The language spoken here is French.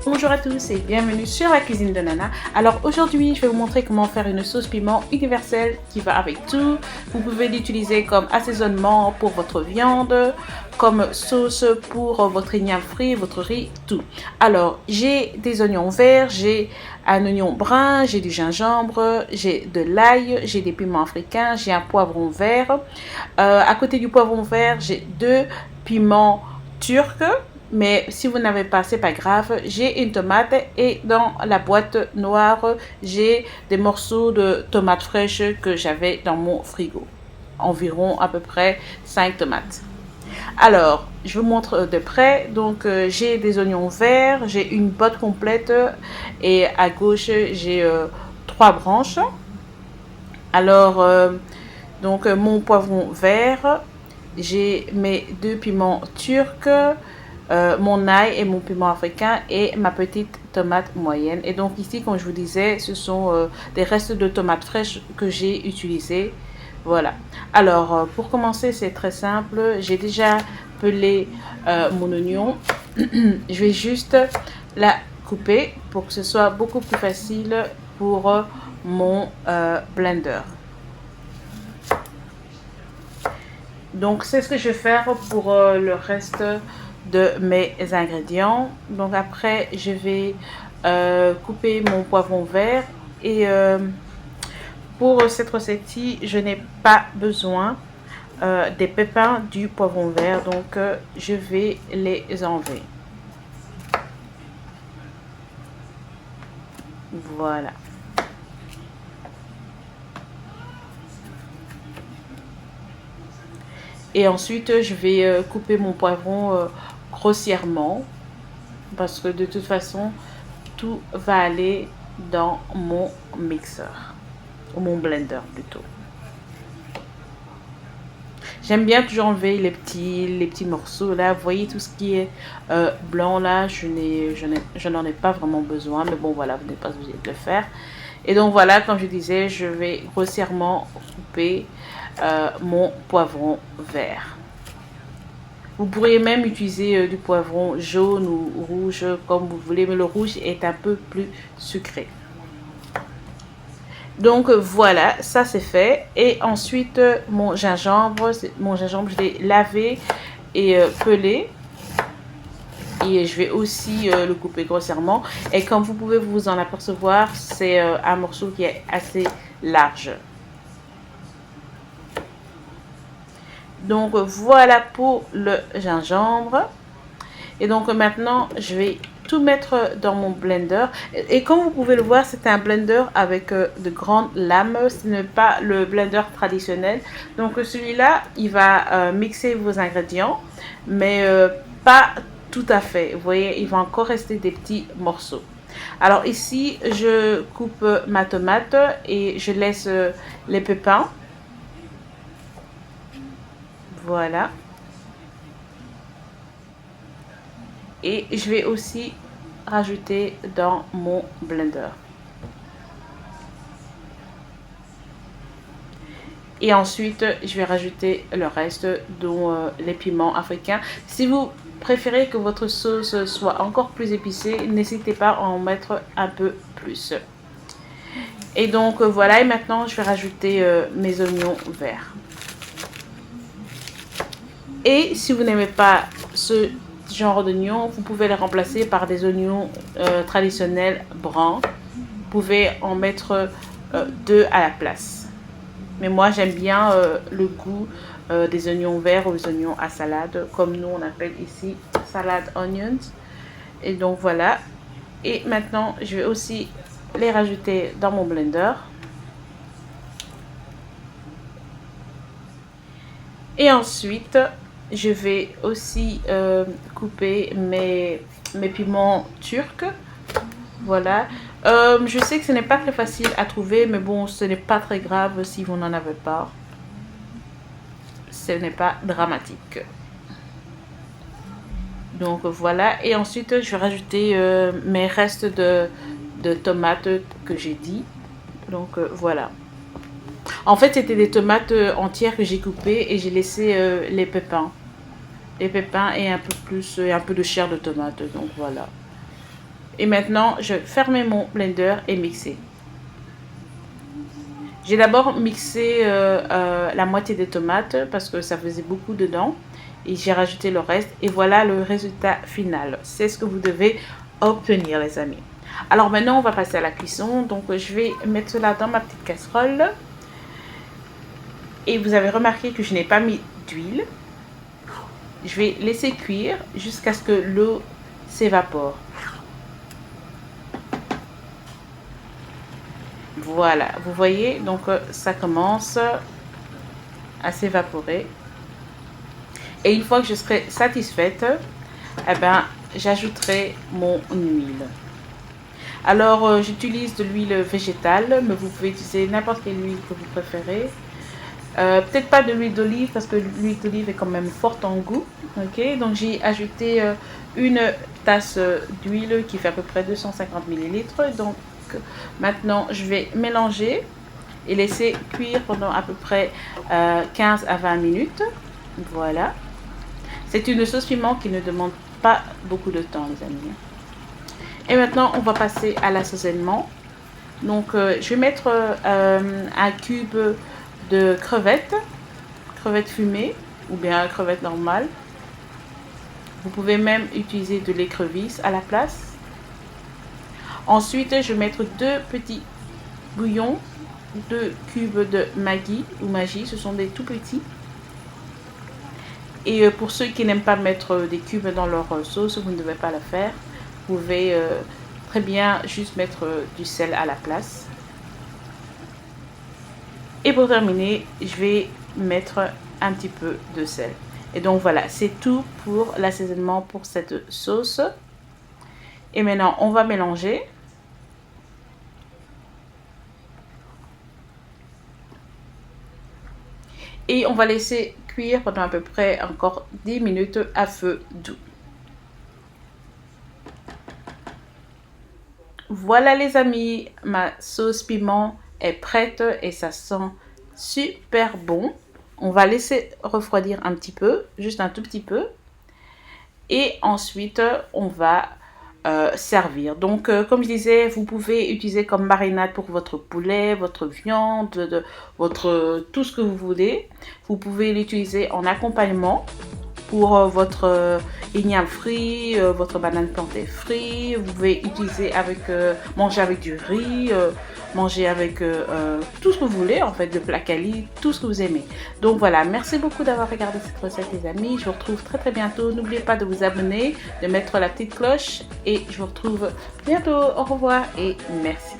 Bonjour à tous et bienvenue sur la cuisine de Nana. Alors aujourd'hui je vais vous montrer comment faire une sauce piment universelle qui va avec tout. Vous pouvez l'utiliser comme assaisonnement pour votre viande, comme sauce pour votre igname frit, votre riz, tout. Alors j'ai des oignons verts, j'ai un oignon brun, j'ai du gingembre, j'ai de l'ail, j'ai des piments africains, j'ai un poivron vert. À côté du poivron vert, j'ai 2 piments turcs. Mais si vous n'avez pas, c'est pas grave. J'ai une tomate et dans la boîte noire, j'ai des morceaux de tomates fraîches que j'avais dans mon frigo. Environ à peu près 5 tomates. Alors, je vous montre de près. Donc, j'ai des oignons verts, j'ai une botte complète et à gauche, j'ai 3 branches. Alors, mon poivron vert, j'ai mes 2 piments turcs. Mon ail et mon piment africain et ma petite tomate moyenne. Et donc ici, comme je vous disais, ce sont des restes de tomates fraîches que j'ai utilisées. Voilà. Alors, pour commencer, c'est très simple. J'ai déjà pelé mon oignon. Je vais juste la couper pour que ce soit beaucoup plus facile pour mon blender. Donc, c'est ce que je vais faire pour le reste de mes ingrédients. Donc après je vais couper mon poivron vert et pour cette recette-ci je n'ai pas besoin des pépins du poivron vert, donc je vais les enlever. Voilà. Et ensuite je vais couper mon poivron grossièrement parce que de toute façon tout va aller dans mon mixeur ou mon blender plutôt. J'aime bien toujours enlever les petits morceaux là. Vous voyez tout ce qui est blanc là, je n'en ai pas vraiment besoin, mais bon voilà, vous n'êtes pas obligé de le faire. Et donc voilà, comme je disais, je vais grossièrement couper mon poivron vert. Vous pourriez même utiliser du poivron jaune ou rouge comme vous voulez, mais le rouge est un peu plus sucré. Donc voilà, ça c'est fait. Et ensuite mon gingembre, je l'ai lavé et pelé. Et je vais aussi le couper grossièrement. Et comme vous pouvez vous en apercevoir, c'est un morceau qui est assez large. Donc voilà pour le gingembre. Et donc maintenant je vais tout mettre dans mon blender. Et comme vous pouvez le voir, c'est un blender avec de grandes lames. Ce n'est pas le blender traditionnel. Donc celui-là, il va mixer vos ingrédients, mais pas tout à fait. Vous voyez, il va encore rester des petits morceaux. Alors ici, je coupe ma tomate et je laisse les pépins. Voilà. Et je vais aussi rajouter dans mon blender. Et ensuite, je vais rajouter le reste, dont les piments africains. Si vous préférez que votre sauce soit encore plus épicée, n'hésitez pas à en mettre un peu plus. Et donc voilà, et maintenant je vais rajouter mes oignons verts. Et si vous n'aimez pas ce genre d'oignons, vous pouvez les remplacer par des oignons traditionnels bruns. Vous pouvez en mettre 2 à la place. Mais moi j'aime bien le goût des oignons verts ou des oignons à salade, comme nous on appelle ici salad onions. Et donc voilà. Et maintenant je vais aussi les rajouter dans mon blender. Et ensuite je vais aussi couper mes piments turcs. Voilà. Je sais que ce n'est pas très facile à trouver, mais bon, ce n'est pas très grave si vous n'en avez pas. Ce n'est pas dramatique. Donc voilà. Et ensuite, je vais rajouter mes restes de tomates que j'ai dit. Donc voilà. En fait, c'était des tomates entières que j'ai coupées et j'ai laissé les pépins. Les pépins et un peu plus, un peu de chair de tomate. Donc voilà. Et maintenant, je vais fermer mon blender et mixer. J'ai d'abord mixé la moitié des tomates parce que ça faisait beaucoup dedans. Et j'ai rajouté le reste. Et voilà le résultat final. C'est ce que vous devez obtenir, les amis. Alors maintenant, on va passer à la cuisson. Donc, je vais mettre cela dans ma petite casserole. Et vous avez remarqué que je n'ai pas mis d'huile. Je vais laisser cuire jusqu'à ce que l'eau s'évapore. Voilà, vous voyez, donc ça commence à s'évaporer. Et une fois que je serai satisfaite, eh ben, j'ajouterai mon huile. Alors, j'utilise de l'huile végétale, mais vous pouvez utiliser n'importe quelle huile que vous préférez. Peut-être pas de l'huile d'olive parce que l'huile d'olive est quand même forte en goût. Ok, donc j'ai ajouté une tasse d'huile qui fait à peu près 250 ml. Donc maintenant je vais mélanger et laisser cuire pendant à peu près 15 à 20 minutes. Voilà. C'est une sauce piment qui ne demande pas beaucoup de temps, les amis. Et maintenant on va passer à l'assaisonnement. Donc je vais mettre un cube de crevettes fumées ou bien crevettes normales. Vous pouvez même utiliser de l'écrevisse à la place. Ensuite, je vais mettre 2 petits bouillons, 2 cubes de Maggi ou Maggi, ce sont des tout petits. Et pour ceux qui n'aiment pas mettre des cubes dans leur sauce, vous ne devez pas le faire. Vous pouvez très bien juste mettre du sel à la place. Et pour terminer, je vais mettre un petit peu de sel. Et donc voilà, c'est tout pour l'assaisonnement pour cette sauce. Et maintenant, on va mélanger. Et on va laisser cuire pendant à peu près encore 10 minutes à feu doux. Voilà les amis, ma sauce piment est prête et ça sent super bon. On va laisser refroidir un petit peu, juste un tout petit peu. Et ensuite, on va servir. Donc, comme je disais, vous pouvez utiliser comme marinade pour votre poulet, votre viande, tout ce que vous voulez. Vous pouvez l'utiliser en accompagnement pour votre igname frit, votre banane plantée frit. Vous pouvez utiliser avec, manger avec du riz, manger avec tout ce que vous voulez, en fait, de plats quali, tout ce que vous aimez. Donc voilà, merci beaucoup d'avoir regardé cette recette, les amis. Je vous retrouve très très bientôt. N'oubliez pas de vous abonner, de mettre la petite cloche et je vous retrouve bientôt. Au revoir et merci.